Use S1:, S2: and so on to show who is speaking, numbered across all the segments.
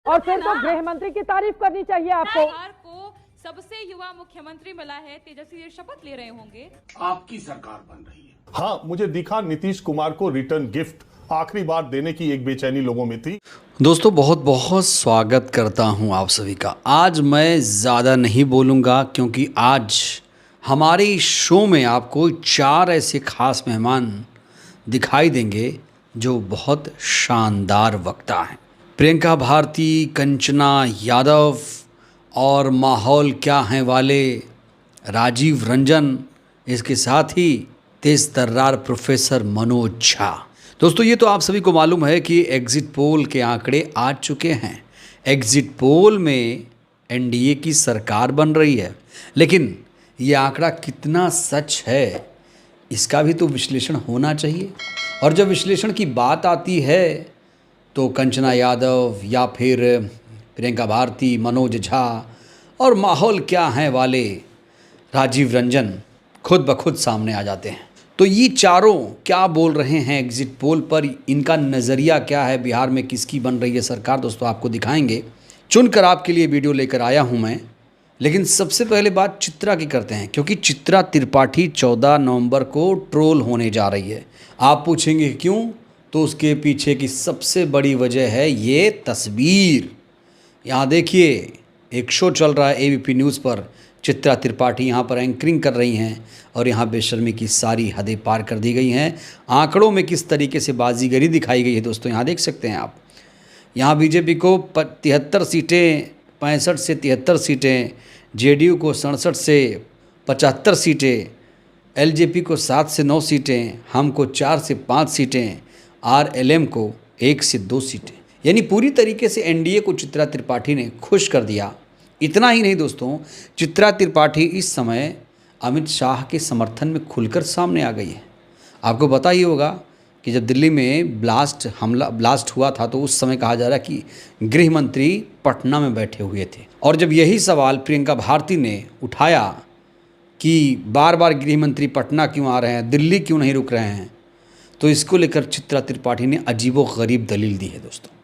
S1: और फिर तो गृह मंत्री की तारीफ करनी चाहिए आपको।
S2: बिहार को सबसे युवा मुख्यमंत्री मिला है, तेजस्वी जी शपथ ले रहे होंगे।
S3: आपकी सरकार बन रही है।
S4: हाँ, मुझे दिखा नीतीश कुमार को रिटर्न गिफ्ट आखिरी बार देने की एक बेचैनी लोगों में थी।
S5: दोस्तों बहुत बहुत स्वागत करता हूं आप सभी का। आज मैं ज़्यादा नहीं बोलूँगा क्योंकि आज हमारे इस शो में आपको 4 ऐसे खास मेहमान दिखाई देंगे जो बहुत शानदार वक्ता हैं। प्रियंका भारती, कंचना यादव और माहौल क्या हैं वाले राजीव रंजन, इसके साथ ही तेज तर्रार प्रोफेसर मनोज झा। दोस्तों ये तो आप सभी को मालूम है कि एग्जिट पोल के आंकड़े आ चुके हैं। एग्जिट पोल में एनडीए की सरकार बन रही है, लेकिन ये आंकड़ा कितना सच है इसका भी तो विश्लेषण होना चाहिए। और जब विश्लेषण की बात आती है तो कंचना यादव या फिर प्रियंका भारती, मनोज झा और माहौल क्या हैं वाले राजीव रंजन खुद ब खुद सामने आ जाते हैं। तो ये चारों क्या बोल रहे हैं एग्जिट पोल पर, इनका नज़रिया क्या है, बिहार में किसकी बन रही है सरकार, दोस्तों आपको दिखाएंगे। चुनकर आपके लिए वीडियो लेकर आया हूं मैं। लेकिन सबसे पहले बात चित्रा की करते हैं, क्योंकि चित्रा त्रिपाठी 14 नवंबर को ट्रोल होने जा रही है। आप पूछेंगे क्यों, तो उसके पीछे की सबसे बड़ी वजह है ये तस्वीर। यहाँ देखिए, एक शो चल रहा है एबीपी न्यूज़ पर, चित्रा त्रिपाठी यहाँ पर एंकरिंग कर रही हैं और यहाँ बेशर्मी की सारी हदें पार कर दी गई हैं। आंकड़ों में किस तरीके से बाजीगरी दिखाई गई है दोस्तों, यहाँ देख सकते हैं आप। यहाँ बीजेपी को 73 सीटें, 65 से 73 सीटें, जेडीयू को 67 से 75 सीटें, एलजेपी को 7 से 9 सीटें, हमको 4 से 5 सीटें, आरएलएम को 1 से 2 सीटें। यानी पूरी तरीके से एनडीए को चित्रा त्रिपाठी ने खुश कर दिया। इतना ही नहीं दोस्तों, चित्रा त्रिपाठी इस समय अमित शाह के समर्थन में खुलकर सामने आ गई है। आपको पता ही होगा कि जब दिल्ली में ब्लास्ट हुआ था तो उस समय कहा जा रहा कि गृह मंत्री पटना में बैठे हुए थे। और जब यही सवाल प्रियंका भारती ने उठाया कि बार बार गृह मंत्री पटना क्यों आ रहे हैं, दिल्ली क्यों नहीं रुक रहे हैं, तो इसको लेकर चित्रा त्रिपाठी ने अजीबोगरीब दलील दी है। दोस्तों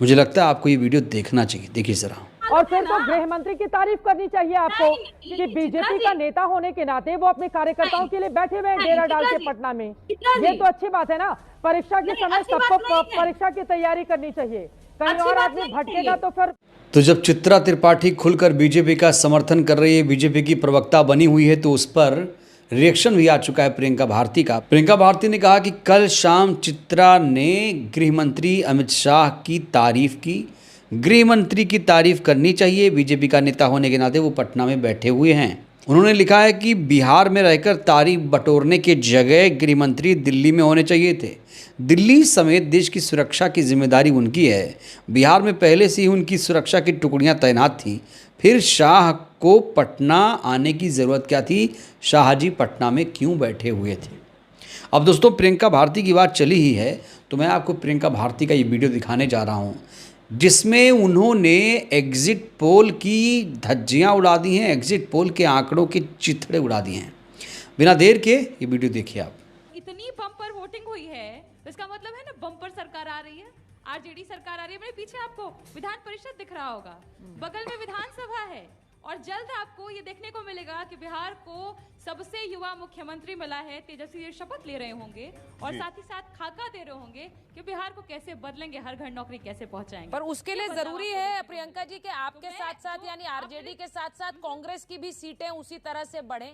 S5: मुझे लगता है आपको ये वीडियो देखना चाहिए, देखिए ज़रा।
S1: और फिर तो गृह मंत्री की तारीफ करनी चाहिए आपको कि बीजेपी का नेता होने के नाते वो अपने कार्यकर्ताओं के लिए बैठे हुए हैं डेरा डाल के पटना में। ये तो अच्छी बात है ना। परीक्षा के समय सबको परीक्षा की तैयारी करनी चाहिए, कहीं और आदमी भटकेगा तो फिर।
S5: तो जब चित्रा त्रिपाठी खुलकर बीजेपी का समर्थन कर रही है, बीजेपी की प्रवक्ता बनी हुई है, तो उस पर रिएक्शन भी आ चुका है प्रियंका भारती का। प्रियंका भारती ने कहा कि कल शाम चित्रा ने गृह मंत्री अमित शाह की तारीफ की। गृह मंत्री की तारीफ करनी चाहिए, बीजेपी का नेता होने के नाते वो पटना में बैठे हुए हैं। उन्होंने लिखा है कि बिहार में रहकर तारीफ बटोरने के जगह गृह मंत्री दिल्ली में होने चाहिए थे। दिल्ली समेत देश की सुरक्षा की जिम्मेदारी उनकी है। बिहार में पहले से ही उनकी सुरक्षा की टुकड़ियां तैनात थीं, फिर शाह को पटना आने की ज़रूरत क्या थी, शाह जी पटना में क्यों बैठे हुए थे। अब दोस्तों प्रियंका भारती की बात चली ही है तो मैं आपको प्रियंका भारती का ये वीडियो दिखाने जा रहा हूँ, जिसमें उन्होंने एग्जिट पोल की धज्जियाँ उड़ा दी हैं, एग्जिट पोल के आंकड़ों के चिथड़े उड़ा दिए हैं। बिना देर के ये वीडियो देखिए आप।
S2: इतनी बम्पर वोटिंग हुई है तो इसका मतलब है ना बम्पर सरकार आ रही है, आरजेडी सरकार आ रही है। मेरे पीछे आपको विधान परिषद दिख रहा होगा, बगल में विधानसभा है, और जल्द आपको ये देखने को मिलेगा कि बिहार को सबसे युवा मुख्यमंत्री मिला है, तेजस्वी जी शपथ ले रहे होंगे और साथ ही साथ खाका दे रहे होंगे कि बिहार को कैसे बदलेंगे, हर घर नौकरी कैसे पहुंचाएंगे।
S6: पर उसके लिए जरूरी है प्रियंका जी कि आपके साथ साथ यानी आरजेडी के साथ साथ कांग्रेस की भी सीटें उसी तरह से बढ़ें,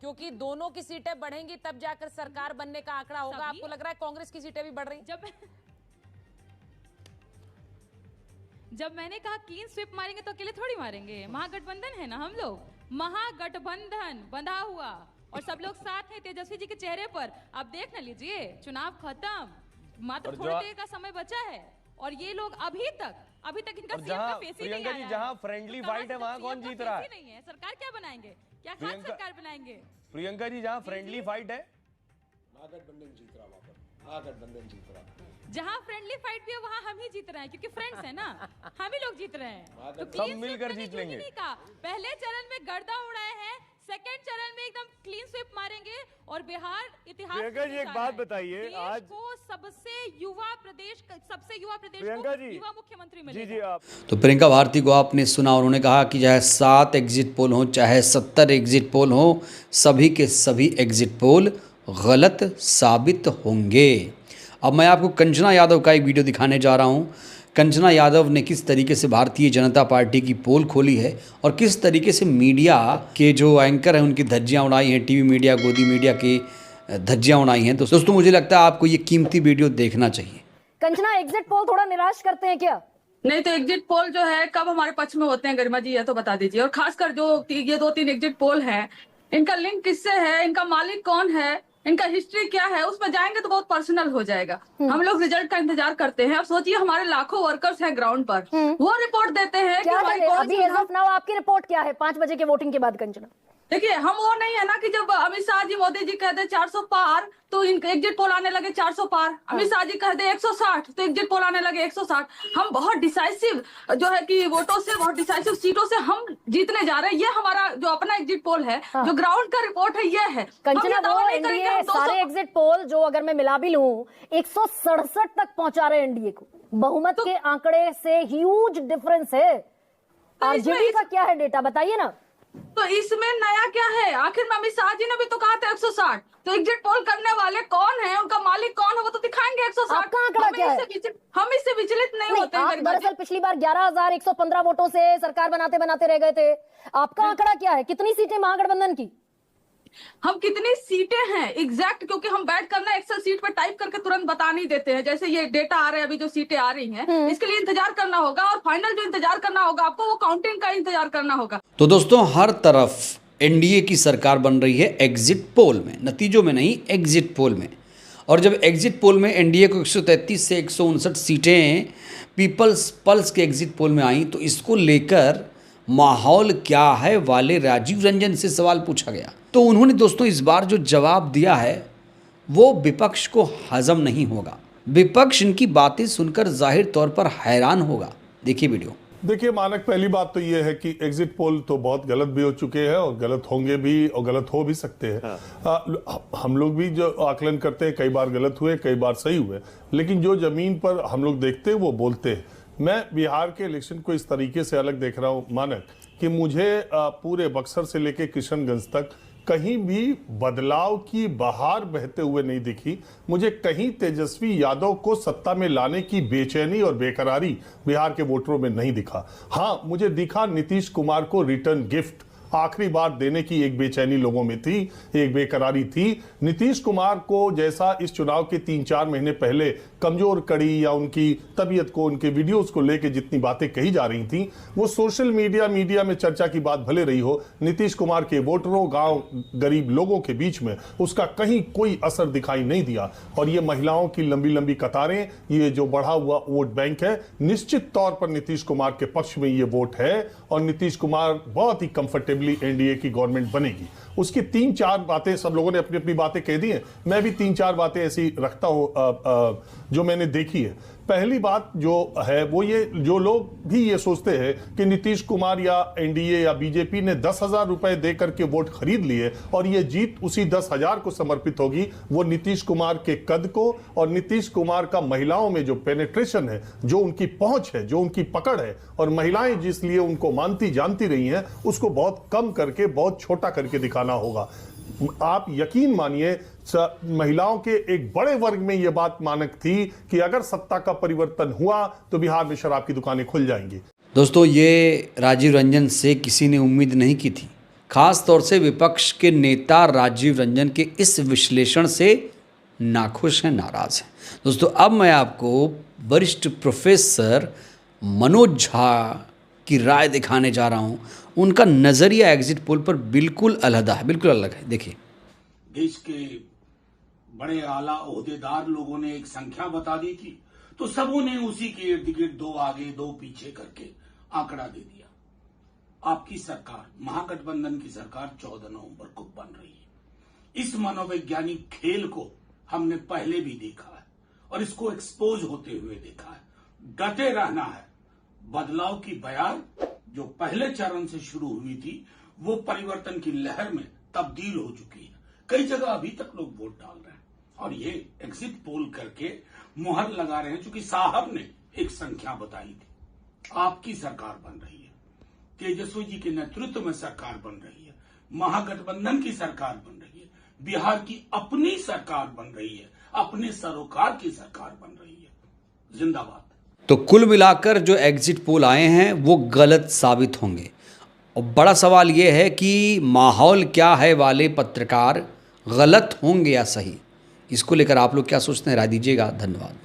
S6: क्योंकि दोनों की सीटें बढ़ेंगी तब जाकर सरकार बनने का आंकड़ा होगा। आपको लग रहा है कांग्रेस की सीटें भी बढ़ रही?
S2: जब मैंने कहा क्लीन स्वीप मारेंगे तो अकेले थोड़ी मारेंगे, महागठबंधन है ना हम लोग, महागठबंधन बंधा हुआ और सब लोग साथ हैं तेजस्वी जी के चेहरे पर। आप देख न लीजिए, चुनाव खत्म, मात्र थोड़ी देर का समय बचा है और ये लोग अभी तक इनका सीएम का फेस ही नहीं आया है।
S7: जहां फ्रेंडली फाइट है वहां कौन जीत रहा है?
S2: नहीं है, सरकार क्या बनाएंगे, क्या खास सरकार बनाएंगे?
S7: प्रियंका जी जहां फ्रेंडली फाइट है,
S3: महागठबंधन जीत रहा, महागठबंधन जीत रहा।
S2: जहाँ फ्रेंडली फाइट भी है वहाँ हम ही जीत रहे हैं, क्योंकि फ्रेंड्स है ना, हम ही लोग जीत रहे हैं। तो
S7: सब मिलकर जीत लेंगे।
S2: पहले चरण में गर्दा उड़ाए हैं सेकेंड चरण में एकदम क्लीन स्वीप मारेंगे और बिहार इतिहास
S7: प्रियंका जी, एक बात बताइए, आज
S2: को सबसे युवा प्रदेश
S7: प्रियंका जी,
S2: युवा मुख्यमंत्री
S7: जी
S2: मिलेगा।
S7: जी आप
S5: तो प्रियंका भारती को आपने सुना, उन्होंने कहा कि चाहे 7 एग्जिट पोल हो, चाहे 70 एग्जिट पोल हो, सभी के सभी एग्जिट पोल गलत साबित होंगे। अब मैं आपको कंचना यादव का एक वीडियो दिखाने जा रहा हूँ। कंचना यादव ने किस तरीके से भारतीय जनता पार्टी की पोल खोली है और किस तरीके से मीडिया के जो एंकर हैं उनकी धज्जियाँ उड़ाई हैं, टीवी मीडिया, गोदी मीडिया की धज्जियाँ उड़ाई हैं। तो दोस्तों मुझे लगता है आपको ये कीमती वीडियो देखना चाहिए।
S8: कंचना, एग्जिट पोल थोड़ा निराश करते हैं क्या?
S9: नहीं तो एग्जिट पोल जो है कब हमारे पक्ष में होते हैं गरिमा जी, ये तो बता दीजिए। और खासकर जो ये 2-3 एग्जिट पोल हैं, इनका लिंक किससे है, इनका मालिक कौन है, इनका हिस्ट्री क्या है, उसमें जाएंगे तो बहुत पर्सनल हो जाएगा। हम लोग रिजल्ट का इंतजार करते हैं। अब सोचिए हमारे लाखों वर्कर्स हैं ग्राउंड पर, वो रिपोर्ट देते हैं कि हमारी
S8: अभी एज ऑफ नाउ आपकी रिपोर्ट क्या है 5 बजे के वोटिंग के बाद? कंचना
S9: देखिए, हम वो नहीं है ना कि जब अमित शाह जी, मोदी जी कह दे 400 पार तो एग्जिट पोल आने लगे 400 पार, अमित शाह जी कह दे 160 तो एग्जिट पोल आने लगे 160। हम बहुत डिसाइसिव जो है कि वोटों से, बहुत डिसाइसिव सीटों से हम जीतने जा रहे हैं। ये हमारा जो अपना एग्जिट पोल है, जो ग्राउंड का रिपोर्ट है, ये है।
S8: कंचना, वो एनडीए सारे एग्जिट पोल जो अगर मैं मिला भी लूं 167 तक पहुंचा रहे एनडीए को, बहुमत के आंकड़े से ह्यूज डिफरेंस है। आरजेडी का क्या है डेटा बताइए ना।
S9: तो इसमें नया क्या है? आखिर में अमित शाह जी ने भी तो कहा था 160। तो एग्जिट पोल करने वाले कौन है, उनका मालिक कौन है, वो तो दिखाएंगे 160।
S8: आपका आंकड़ा क्या है?
S9: हम इससे विचलित नहीं होते
S8: आप
S9: हैं।
S8: दरअसल पिछली बार 11,115 वोटों से सरकार बनाते बनाते रह गए थे। आपका आंकड़ा क्या है? कितनी सीटें महागठबंधन की?
S9: हम कितनी सीटें हैं एग्जैक्ट, क्योंकि हम बैठ करना एक्सेल सीट पे टाइप करके तुरंत बता नहीं देते हैं। जैसे ये डेटा आ रहे हैं, अभी जो सीटें आ रही हैं, इसके लिए इंतजार करना होगा और फाइनल जो इंतजार करना होगा आपको, वो काउंटिंग का इंतजार करना होगा।
S5: तो दोस्तों हर तरफ एनडीए की सरकार बन रही है एग्जिट पोल में, नतीजों में नहीं, एग्जिट पोल में। और जब एग्जिट पोल में एनडीए को 133 से 159 सीटें पीपल्स पल्स के एग्जिट पोल में आई, तो इसको लेकर माहौल क्या है वाले राजीव रंजन से सवाल पूछा गया। तो उन्होंने दोस्तों इस बार जो जवाब दिया है वो विपक्ष को हजम नहीं होगा। विपक्ष इनकी बातें सुनकर जाहिर तौर पर हैरान होगा। देखिए वीडियो।
S4: देखिए मानक, पहली बात तो ये है कि एग्जिट पोल तो बहुत गलत भी हो चुके हैं और गलत होंगे भी और गलत हो भी सकते हैं। हम लोग भी जो आकलन करते हैं, कई बार गलत हुए, कई बार सही हुए, लेकिन जो जमीन पर हम लोग देखते हैं वो बोलते हैं। मैं बिहार के इलेक्शन को इस तरीके से अलग देख रहा हूँ मानक, कि मुझे पूरे बक्सर से लेकर किशनगंज तक कहीं भी बदलाव की बहार बहते हुए नहीं दिखी। मुझे कहीं तेजस्वी यादव को सत्ता में लाने की बेचैनी और बेकरारी बिहार के वोटरों में नहीं दिखा। हाँ, मुझे दिखा नीतीश कुमार को रिटर्न गिफ्ट आखिरी बार देने की एक बेचैनी लोगों में थी, एक बेकरारी थी। नीतीश कुमार को जैसा इस चुनाव के 3-4 महीने पहले कमजोर कड़ी या उनकी तबीयत को, उनके वीडियोस को लेके जितनी बातें कही जा रही थी, वो सोशल मीडिया में चर्चा की बात भले रही हो, नीतीश कुमार के वोटरों, गांव गरीब लोगों के बीच में उसका कहीं कोई असर दिखाई नहीं दिया। और ये महिलाओं की लंबी लंबी कतारें, ये जो बढ़ा हुआ वोट बैंक है, निश्चित तौर पर नीतीश कुमार के पक्ष में ये वोट है और नीतीश कुमार बहुत ही कंफर्टेबल एनडीए की गवर्नमेंट बनेगी। उसकी 3-4 बातें, सब लोगों ने अपनी अपनी बातें कह दी हैं, मैं भी 3-4 बातें ऐसी रखता हूं जो मैंने देखी है। पहली बात जो है वो ये, जो लोग भी ये सोचते हैं कि नीतीश कुमार या एनडीए या बीजेपी ने 10,000 रुपए दे करके वोट खरीद लिए और ये जीत उसी 10,000 को समर्पित होगी, वो नीतीश कुमार के कद को और नीतीश कुमार का महिलाओं में जो पेनिट्रेशन है, जो उनकी पहुंच है, जो उनकी पकड़ है और महिलाएं जिस लिए उनको मानती जानती रही हैं, उसको बहुत कम करके, बहुत छोटा करके दिखाना होगा। आप यकीन मानिए, महिलाओं के एक बड़े वर्ग में यह बात मानक थी कि अगर सत्ता का परिवर्तन हुआ तो बिहार में शराब की दुकानें खुल जाएंगी।
S5: दोस्तों ये राजीव रंजन से किसी ने उम्मीद नहीं की थी, खास तौर से विपक्ष के नेता राजीव रंजन के इस विश्लेषण से नाखुश हैं, नाराज हैं। दोस्तों अब मैं आपको वरिष्ठ प्रोफेसर मनोज झा की राय दिखाने जा रहा हूं। उनका नजरिया एग्जिट पोल पर बिल्कुल अलहदा है, बिल्कुल अलग है। देखिए,
S10: देश के बड़े आला ओहदेदार लोगों ने एक संख्या बता दी थी, तो सबों ने उसी के इर्द गिर्द 2 आगे 2 पीछे करके आंकड़ा दे दिया। आपकी सरकार, महागठबंधन की सरकार 14 नवंबर को बन रही है। इस मनोवैज्ञानिक खेल को हमने पहले भी देखा है और इसको एक्सपोज होते हुए देखा है। डटे रहना है। बदलाव की बयार जो पहले चरण से शुरू हुई थी वो परिवर्तन की लहर में तब्दील हो चुकी है। कई जगह अभी तक लोग वोट डाल रहे हैं और ये एग्जिट पोल करके मुहर लगा रहे हैं, क्योंकि साहब ने एक संख्या बताई थी। आपकी सरकार बन रही है, तेजस्वी जी के नेतृत्व में सरकार बन रही है, महागठबंधन की सरकार बन रही है, बिहार की अपनी सरकार बन रही है, अपने सरोकार की सरकार बन रही है। जिंदाबाद।
S5: तो कुल मिलाकर जो एग्जिट पोल आए हैं वो गलत साबित होंगे। और बड़ा सवाल ये है कि माहौल क्या है वाले पत्रकार गलत होंगे या सही, इसको लेकर आप लोग क्या सोचते हैं, राय दीजिएगा। धन्यवाद।